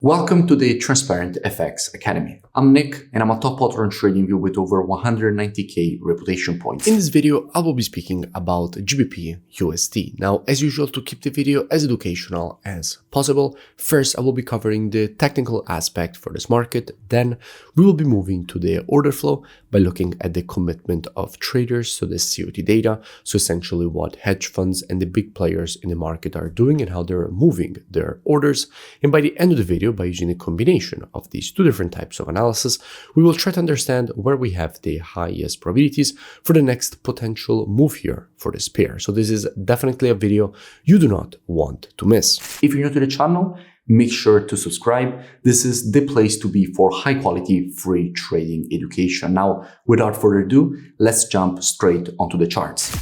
Welcome to the Transparent FX Academy. I'm Nick, and I'm a top author on TradingView with over 190k reputation points. In this video, I will be speaking about GBPUSD. Now, as usual, to keep the video as educational as possible, first I will be covering the technical aspect for this market. Then we will be moving to the order flow by looking at the commitment of traders, so the COT data, so essentially what hedge funds and the big players in the market are doing and how they're moving their orders. And by the end of the video, by using a combination of these two different types of analysis, we will try to understand where we have the highest probabilities for the next potential move here for this pair. So this is definitely a video you do not want to miss. If you're new to the channel, make sure to subscribe. This is the place to be for high quality free trading education. Now, without further ado, let's jump straight onto the charts.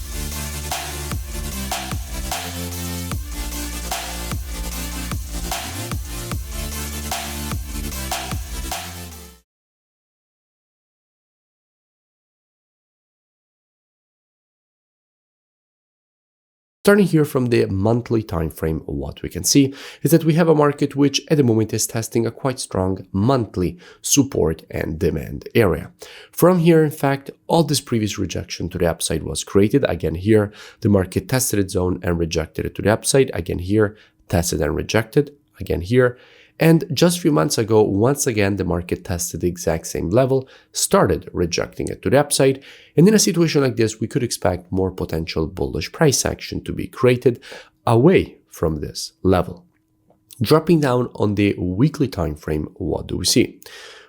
Starting here from the monthly time frame, what we can see is that we have a market which at the moment is testing a quite strong monthly support and demand area. From here, in fact, all this previous rejection to the upside was created. Again here, the market tested its zone and rejected it to the upside. Again here, tested and rejected. Again here. And just a few months ago, once again, the market tested the exact same level, started rejecting it to the upside. And in a situation like this, we could expect more potential bullish price action to be created away from this level. Dropping down on the weekly time frame, what do we see?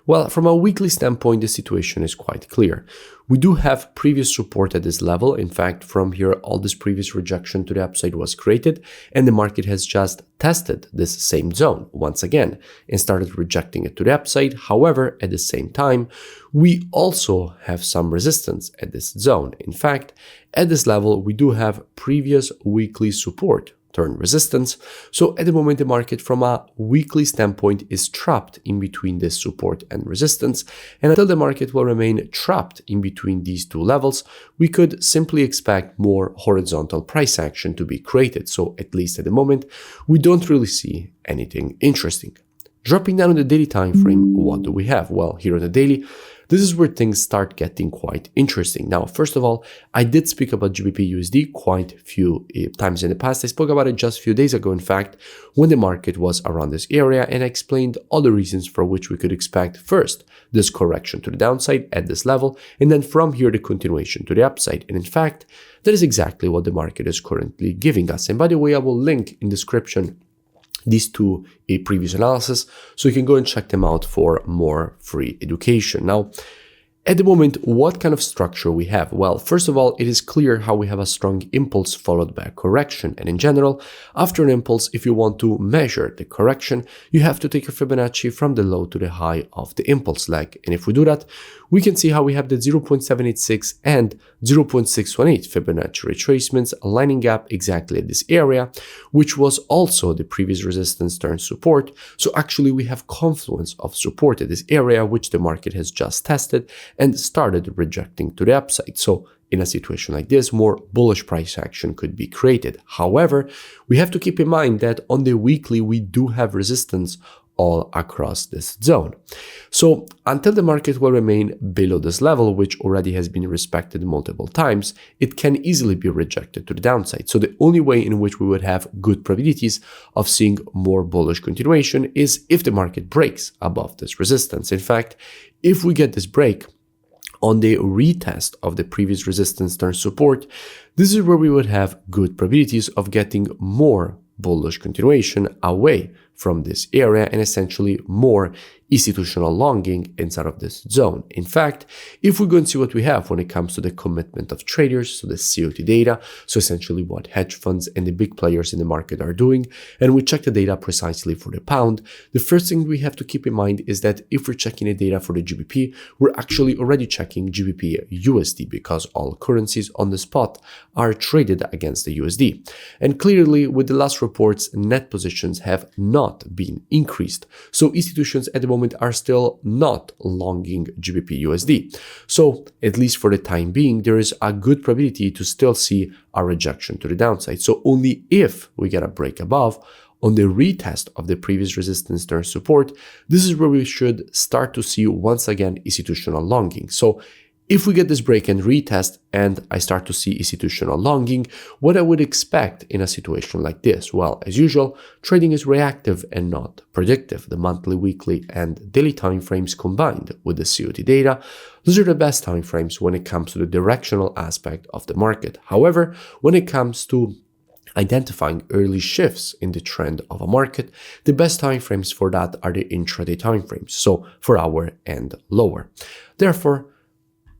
Well, from a weekly standpoint, the situation is quite clear. We do have previous support at this level. In fact, from here, all this previous rejection to the upside was created, and the market has just tested this same zone once again and started rejecting it to the upside. However, at the same time, we also have some resistance at this zone. In fact, at this level, we do have previous weekly support turn resistance. So at the moment, the market from a weekly standpoint is trapped in between this support and resistance. And until the market will remain trapped in between these two levels, we could simply expect more horizontal price action to be created. So at least at the moment, we don't really see anything interesting. Dropping down on the daily time frame, what do we have? Well, here on the daily, this is where things start getting quite interesting. Now, first of all, I did speak about GBPUSD quite a few times in the past. I spoke about it just a few days ago, in fact, when the market was around this area, and I explained all the reasons for which we could expect first this correction to the downside at this level, and then from here the continuation to the upside. And in fact, that is exactly what the market is currently giving us. And by the way, I will link in description these two previous analysis, so you can go and check them out for more free education. Now, at the moment, what kind of structure we have? Well, first of all, it is clear how we have a strong impulse followed by a correction. And in general, after an impulse, if you want to measure the correction, you have to take a Fibonacci from the low to the high of the impulse leg. And if we do that, we can see how we have the 0.786 and 0.618 Fibonacci retracements lining up exactly at this area, which was also the previous resistance turn support. So actually we have confluence of support at this area, which the market has just tested and started rejecting to the upside. So in a situation like this, more bullish price action could be created. However, we have to keep in mind that on the weekly, we do have resistance all across this zone. So until the market will remain below this level, which already has been respected multiple times, it can easily be rejected to the downside. So the only way in which we would have good probabilities of seeing more bullish continuation is if the market breaks above this resistance. In fact, if we get this break on the retest of the previous resistance turn support, this is where we would have good probabilities of getting more bullish continuation away from this area and essentially more institutional longing inside of this zone. In fact, if we go and see what we have when it comes to the commitment of traders, so the COT data, so essentially what hedge funds and the big players in the market are doing, and we check the data precisely for the pound, the first thing we have to keep in mind is that if we're checking the data for the GBP, we're actually already checking GBPUSD because all currencies on the spot are traded against the USD. And clearly, with the last reports, net positions have not been increased. So institutions at the moment are still not longing GBPUSD. So at least for the time being, there is a good probability to still see a rejection to the downside. So only if we get a break above, on the retest of the previous resistance turn support, this is where we should start to see once again institutional longing. So if we get this break and retest and I start to see institutional longing, what I would expect in a situation like this? Well, as usual, trading is reactive and not predictive. The monthly, weekly, and daily timeframes combined with the COT data, those are the best timeframes when it comes to the directional aspect of the market. However, when it comes to identifying early shifts in the trend of a market, the best timeframes for that are the intraday timeframes, so 4 hour and lower. Therefore,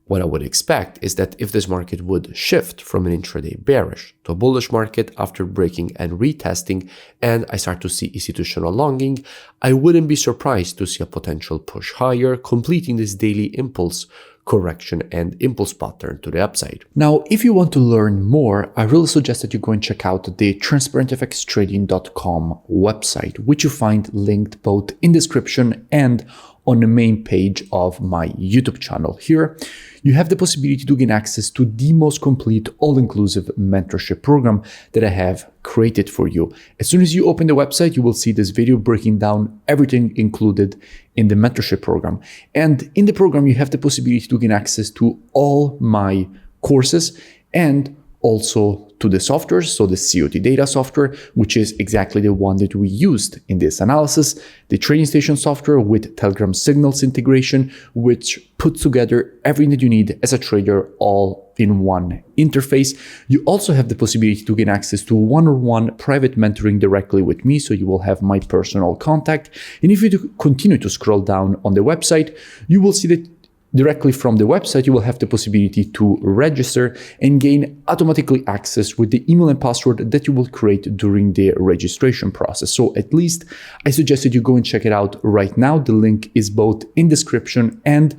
what I would expect is that if this market would shift from an intraday bearish to a bullish market after breaking and retesting, and I start to see institutional longing, I wouldn't be surprised to see a potential push higher, completing this daily impulse correction and impulse pattern to the upside. Now, if you want to learn more, I really suggest that you go and check out the transparentfxtrading.com website, which you find linked both in description and on the main page of my YouTube channel. Here, you have the possibility to gain access to the most complete all-inclusive mentorship program that I have created for you. As soon as you open the website, you will see this video breaking down everything included in the mentorship program. And in the program, you have the possibility to gain access to all my courses and also to the software, so the COT data software, which is exactly the one that we used in this analysis, the trading station software with Telegram signals integration, which puts together everything that you need as a trader all in one interface. You also have the possibility to gain access to one-on-one private mentoring directly with me, so you will have my personal contact. And if you continue to scroll down on the website, you will see that directly from the website, you will have the possibility to register and gain automatically access with the email and password that you will create during the registration process. So at least I suggest that you go and check it out right now. The link is both in description and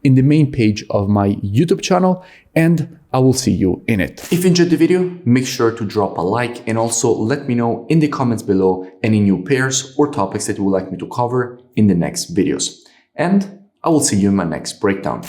in the main page of my YouTube channel, and I will see you in it. If you enjoyed the video, make sure to drop a like and also let me know in the comments below any new pairs or topics that you would like me to cover in the next videos. And I will see you in my next breakdown.